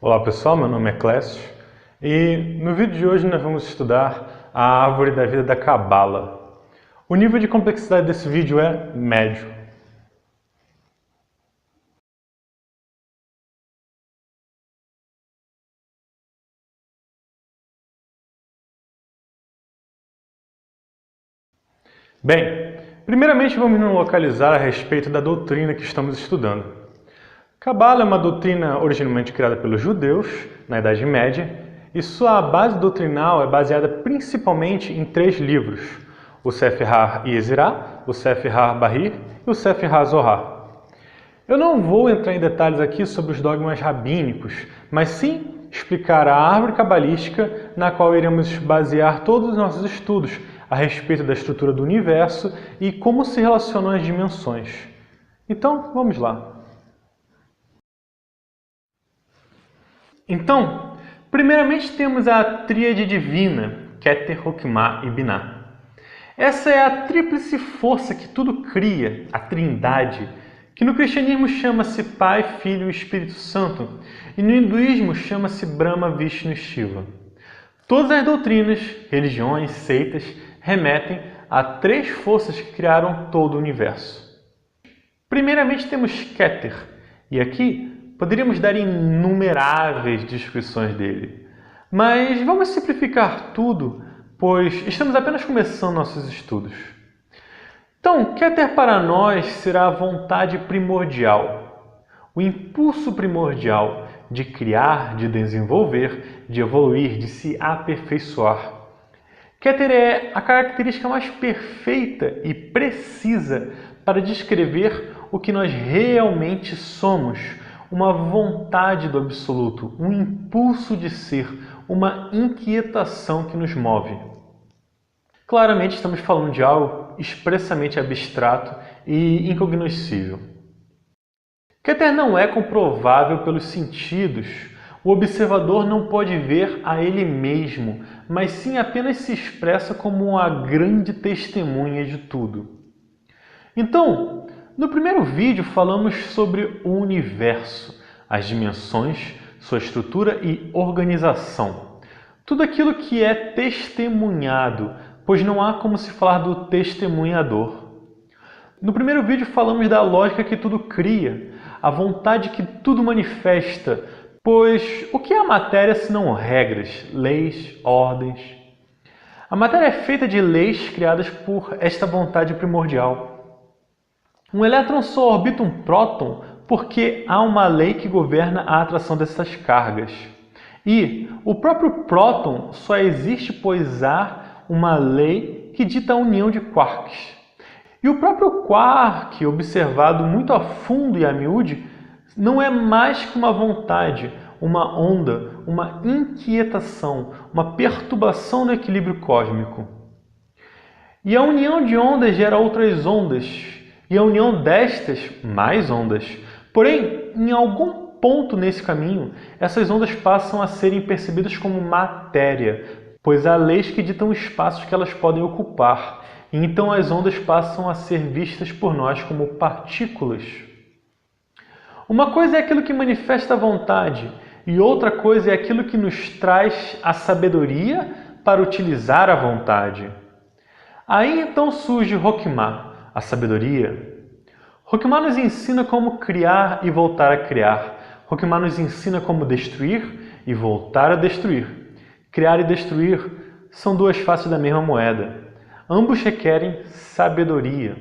Olá pessoal, meu nome é Clécio e no vídeo de hoje nós vamos estudar a árvore da vida da Cabala. O nível de complexidade desse vídeo é médio. Bem, primeiramente vamos nos localizar a respeito da doutrina que estamos estudando. Cabala é uma doutrina originalmente criada pelos judeus na Idade Média e sua base doutrinal é baseada principalmente em 3 livros: o Sefer HaYetzirah, o Sefer HaBahir e o Sefer HaZohar. Eu não vou entrar em detalhes aqui sobre os dogmas rabínicos, mas sim explicar a árvore cabalística na qual iremos basear todos os nossos estudos a respeito da estrutura do universo e como se relacionam as dimensões. Então, vamos lá. Então, primeiramente temos a tríade divina, Keter, Hokmah e Binah. Essa é a tríplice força que tudo cria, a trindade, que no cristianismo chama-se Pai, Filho e Espírito Santo, e no hinduísmo chama-se Brahma, Vishnu e Shiva. Todas as doutrinas, religiões, seitas, remetem a 3 forças que criaram todo o universo. Primeiramente temos Keter, e aqui poderíamos dar inumeráveis descrições dele. Mas vamos simplificar tudo, pois estamos apenas começando nossos estudos. Então, Keter para nós será a vontade primordial, o impulso primordial de criar, de desenvolver, de evoluir, de se aperfeiçoar. Keter é a característica mais perfeita e precisa para descrever o que nós realmente somos, uma vontade do absoluto, um impulso de ser, uma inquietação que nos move. Claramente estamos falando de algo expressamente abstrato e incognoscível. Keter não é comprovável pelos sentidos. O observador não pode ver a ele mesmo, mas sim apenas se expressa como uma grande testemunha de tudo. Então, no primeiro vídeo falamos sobre o universo, as dimensões, sua estrutura e organização. Tudo aquilo que é testemunhado, pois não há como se falar do testemunhador. No primeiro vídeo falamos da lógica que tudo cria, a vontade que tudo manifesta, pois o que é a matéria senão regras, leis, ordens? A matéria é feita de leis criadas por esta vontade primordial. Um elétron só orbita um próton porque há uma lei que governa a atração dessas cargas. E o próprio próton só existe pois há uma lei que dita a união de quarks. E o próprio quark, observado muito a fundo e a miúde, não é mais que uma vontade, uma onda, uma inquietação, uma perturbação no equilíbrio cósmico. E a união de ondas gera outras ondas, e a união destas, mais ondas. Porém, em algum ponto nesse caminho, essas ondas passam a serem percebidas como matéria, pois há leis que ditam espaços que elas podem ocupar, e então as ondas passam a ser vistas por nós como partículas. Uma coisa é aquilo que manifesta a vontade, e outra coisa é aquilo que nos traz a sabedoria para utilizar a vontade. Aí então surge Hokmah, a sabedoria. Hokmah nos ensina como criar e voltar a criar. Hokmah nos ensina como destruir e voltar a destruir. Criar e destruir são 2 faces da mesma moeda. Ambos requerem sabedoria.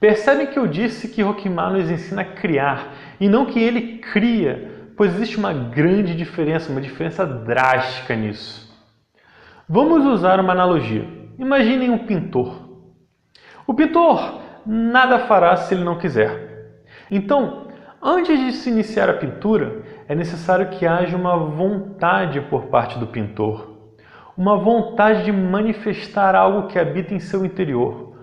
Percebem que eu disse que Hokmah nos ensina a criar e não que ele cria, pois existe uma grande diferença, uma diferença drástica nisso. Vamos usar uma analogia. Imaginem um pintor. O pintor nada fará se ele não quiser. Então, antes de se iniciar a pintura, é necessário que haja uma vontade por parte do pintor. Uma vontade de manifestar algo que habita em seu interior.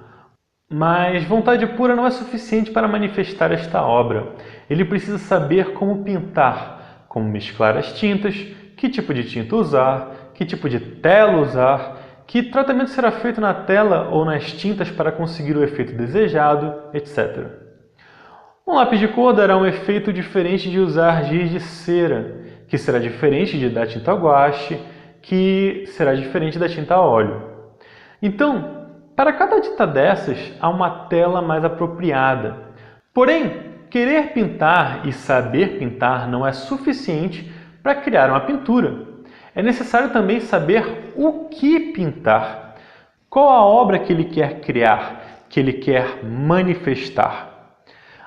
Mas vontade pura não é suficiente para manifestar esta obra. Ele precisa saber como pintar, como mesclar as tintas, que tipo de tinta usar, que tipo de tela usar, que tratamento será feito na tela ou nas tintas para conseguir o efeito desejado, etc. Um lápis de cor dará um efeito diferente de usar giz de cera, que será diferente da tinta guache, que será diferente da tinta a óleo. Então, para cada tinta dessas, há uma tela mais apropriada. Porém, querer pintar e saber pintar não é suficiente para criar uma pintura. É necessário também saber o que pintar. Qual a obra que ele quer criar, que ele quer manifestar.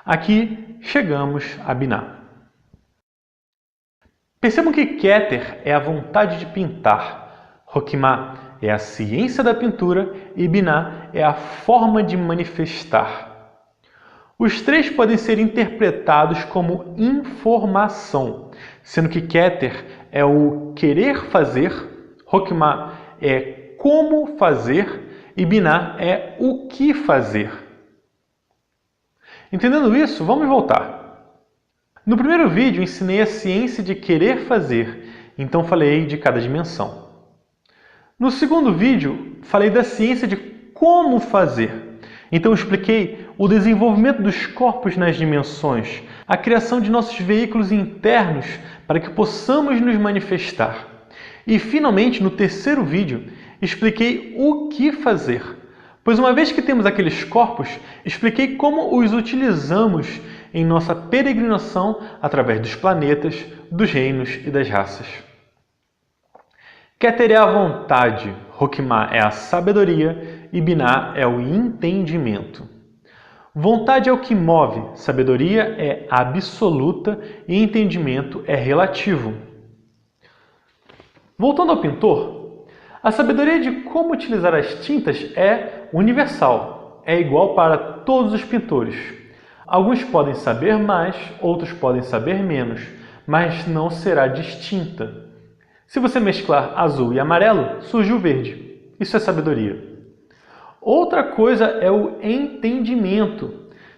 Aqui chegamos a Binah. Percebam que Keter é a vontade de pintar, Hokmah é a ciência da pintura e Binah é a forma de manifestar. Os três podem ser interpretados como informação, sendo que Keter é o querer fazer, Hokmah é como fazer e Binah é o que fazer. Entendendo isso, vamos voltar. No primeiro vídeo ensinei a ciência de querer fazer, então falei de cada dimensão. No segundo vídeo falei da ciência de como fazer, então expliquei o desenvolvimento dos corpos nas dimensões, a criação de nossos veículos internos para que possamos nos manifestar. E finalmente, no terceiro vídeo, expliquei o que fazer, pois uma vez que temos aqueles corpos, expliquei como os utilizamos em nossa peregrinação através dos planetas, dos reinos e das raças. Keter é a vontade, Hokmah é a sabedoria e Binah é o entendimento. Vontade é o que move, sabedoria é absoluta e entendimento é relativo. Voltando ao pintor, a sabedoria de como utilizar as tintas é universal, é igual para todos os pintores. Alguns podem saber mais, outros podem saber menos, mas não será distinta. Se você mesclar azul e amarelo, surge o verde. Isso é sabedoria. Outra coisa é o entendimento.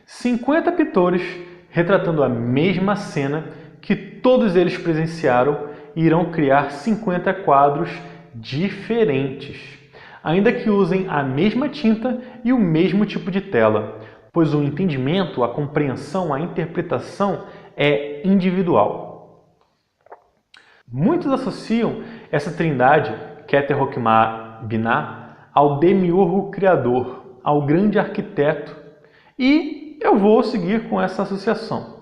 50 pintores retratando a mesma cena que todos eles presenciaram e irão criar 50 quadros diferentes, ainda que usem a mesma tinta e o mesmo tipo de tela, pois o entendimento, a compreensão, a interpretação é individual. Muitos associam essa trindade, Keter, Hokmah, Binah, ao demiurgo criador, ao grande arquiteto, e eu vou seguir com essa associação.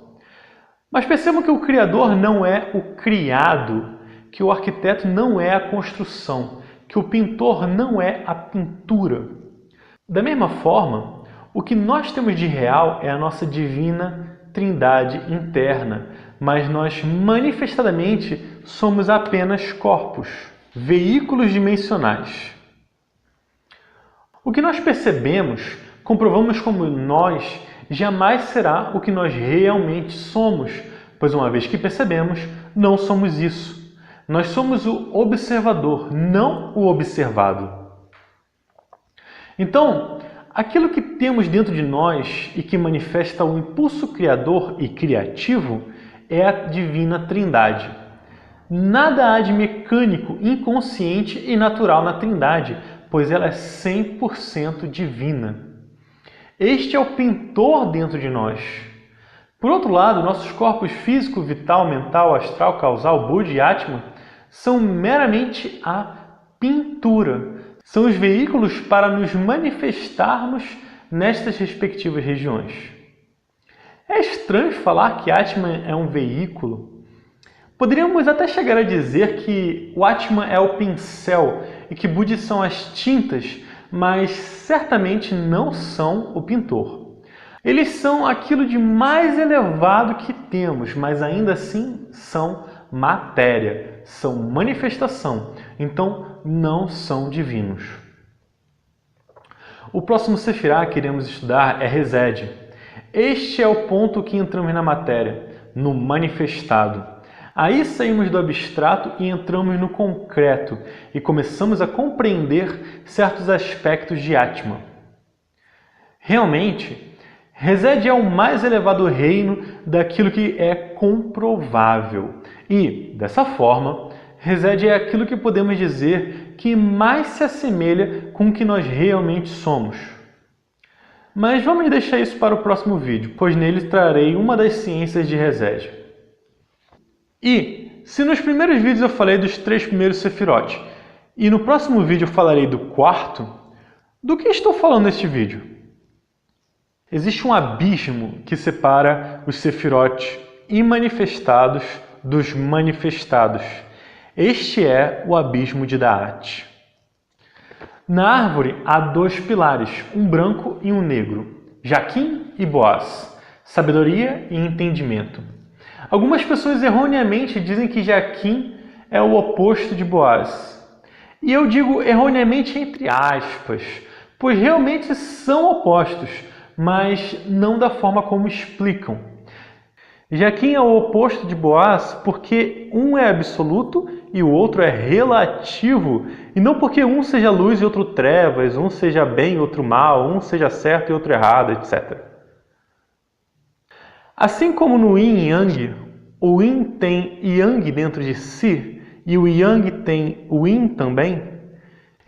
Mas percebam que o criador não é o criado, que o arquiteto não é a construção, que o pintor não é a pintura. Da mesma forma, o que nós temos de real é a nossa divina trindade interna, mas nós manifestadamente somos apenas corpos, veículos dimensionais. O que nós percebemos, comprovamos como nós, jamais será o que nós realmente somos, pois uma vez que percebemos, não somos isso. Nós somos o observador, não o observado. Então, aquilo que temos dentro de nós e que manifesta o impulso criador e criativo é a divina trindade. Nada há de mecânico, inconsciente e natural na trindade, pois ela é 100% divina. Este é o pintor dentro de nós. Por outro lado, nossos corpos físico, vital, mental, astral, causal, buddha e atma são meramente a pintura. São os veículos para nos manifestarmos nestas respectivas regiões. É estranho falar que Atma é um veículo. Poderíamos até chegar a dizer que o Atma é o pincel e que Buddha são as tintas, mas certamente não são o pintor. Eles são aquilo de mais elevado que temos, mas ainda assim são matéria, são manifestação, então não são divinos. O próximo Sefirá que iremos estudar é Resed. Este é o ponto que entramos na matéria, no manifestado. Aí saímos do abstrato e entramos no concreto e começamos a compreender certos aspectos de Atma. Realmente, Resed é o mais elevado reino daquilo que é comprovável. E, dessa forma, Resed é aquilo que podemos dizer que mais se assemelha com o que nós realmente somos. Mas vamos deixar isso para o próximo vídeo, pois nele trarei uma das ciências de Resed. E, se nos primeiros vídeos eu falei dos 3 primeiros Sefirot, e no próximo vídeo eu falarei do 4º, do que estou falando neste vídeo? Existe um abismo que separa os Sefirot imanifestados dos manifestados. Este é o abismo de Da'at. Na árvore há 2 pilares, um branco e um negro, Jaquim e Boaz, sabedoria e entendimento. Algumas pessoas erroneamente dizem que Jaquim é o oposto de Boaz. E eu digo erroneamente entre aspas, pois realmente são opostos, mas não da forma como explicam. Jaquim é o oposto de Boaz porque um é absoluto e o outro é relativo, e não porque um seja luz e outro trevas, um seja bem e outro mal, um seja certo e outro errado, etc. Assim como no Yin e Yang, o Yin tem Yang dentro de si e o Yang tem o Yin também,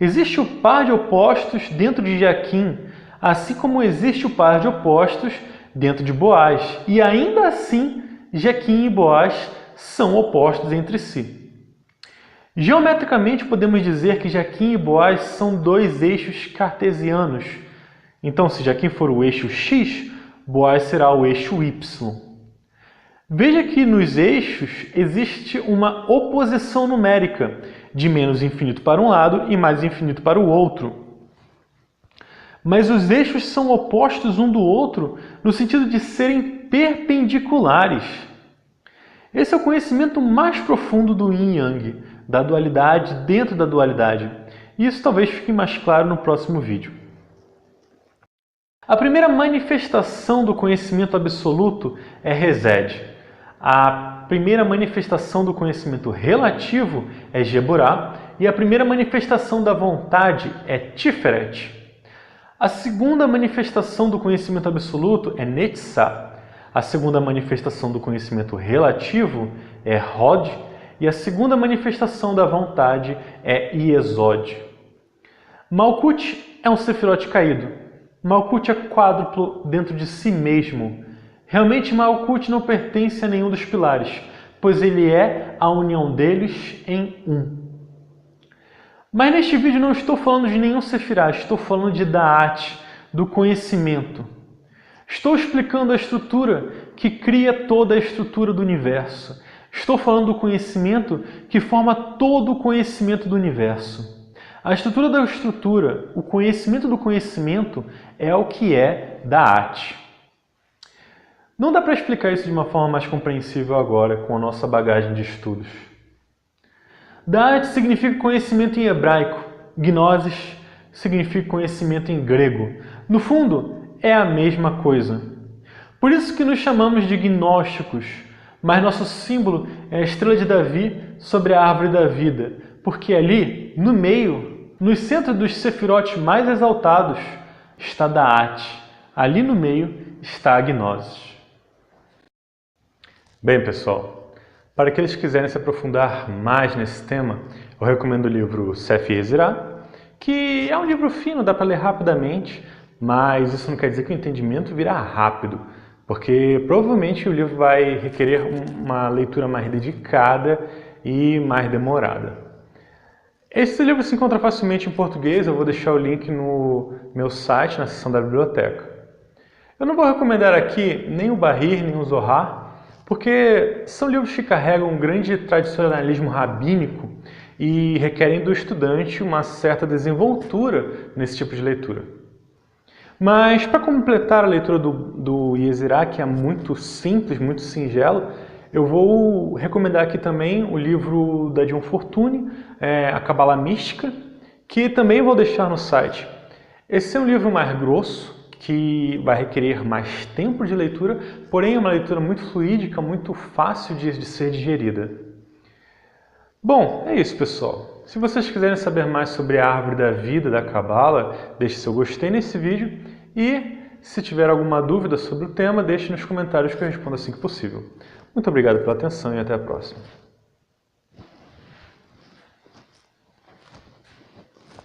existe o par de opostos dentro de Jaquim, assim como existe o par de opostos dentro de Boaz, e ainda assim Jaquim e Boaz são opostos entre si. Geometricamente podemos dizer que Jaquim e Boaz são 2 eixos cartesianos. Então, se Jaquim for o eixo X, Boaz será o eixo Y. Veja que nos eixos existe uma oposição numérica, de menos infinito para um lado e mais infinito para o outro. Mas os eixos são opostos um do outro no sentido de serem perpendiculares. Esse é o conhecimento mais profundo do Yin e Yang, da dualidade dentro da dualidade. E isso talvez fique mais claro no próximo vídeo. A primeira manifestação do conhecimento absoluto é Resed. A primeira manifestação do conhecimento relativo é Geburah. E a primeira manifestação da vontade é Tiferet. A segunda manifestação do conhecimento absoluto é Netzah. A segunda manifestação do conhecimento relativo é Hod. E a segunda manifestação da vontade é Yesod. Malkut é um Sefirot caído. Malkut é quádruplo dentro de si mesmo. Realmente Malkut não pertence a nenhum dos pilares, pois ele é a união deles em um. Mas neste vídeo não estou falando de nenhum Sefirah, estou falando de Da'at, do conhecimento. Estou explicando a estrutura que cria toda a estrutura do universo. Estou falando do conhecimento que forma todo o conhecimento do universo. A estrutura da estrutura, o conhecimento do conhecimento é o que é Da'at. Não dá para explicar isso de uma forma mais compreensível agora, com a nossa bagagem de estudos. Da'at significa conhecimento em hebraico, Gnosis significa conhecimento em grego. No fundo, é a mesma coisa. Por isso que nos chamamos de gnósticos, mas nosso símbolo é a estrela de Davi sobre a árvore da vida, porque ali, no meio, no centro dos Sefirot mais exaltados, está Da'at. Ali no meio está a Gnosis. Bem, pessoal, para aqueles que quiserem se aprofundar mais nesse tema, eu recomendo o livro Sefer Yetzirah, que é um livro fino, dá para ler rapidamente, mas isso não quer dizer que o entendimento virá rápido, porque provavelmente o livro vai requerer uma leitura mais dedicada e mais demorada. Esse livro se encontra facilmente em português, eu vou deixar o link no meu site, na seção da biblioteca. Eu não vou recomendar aqui nem o Bahir, nem o Zohar, porque são livros que carregam um grande tradicionalismo rabínico e requerem do estudante uma certa desenvoltura nesse tipo de leitura. Mas para completar a leitura do Yetzirah, que é muito simples, muito singelo, eu vou recomendar aqui também o livro da John Fortune, A Cabala Mística, que também vou deixar no site. Esse é um livro mais grosso, que vai requerer mais tempo de leitura, porém é uma leitura muito fluídica, muito fácil de ser digerida. Bom, é isso, pessoal. Se vocês quiserem saber mais sobre a árvore da vida da Cabala, deixe seu gostei nesse vídeo e, se tiver alguma dúvida sobre o tema, deixe nos comentários que eu respondo assim que possível. Muito obrigado pela atenção e até a próxima.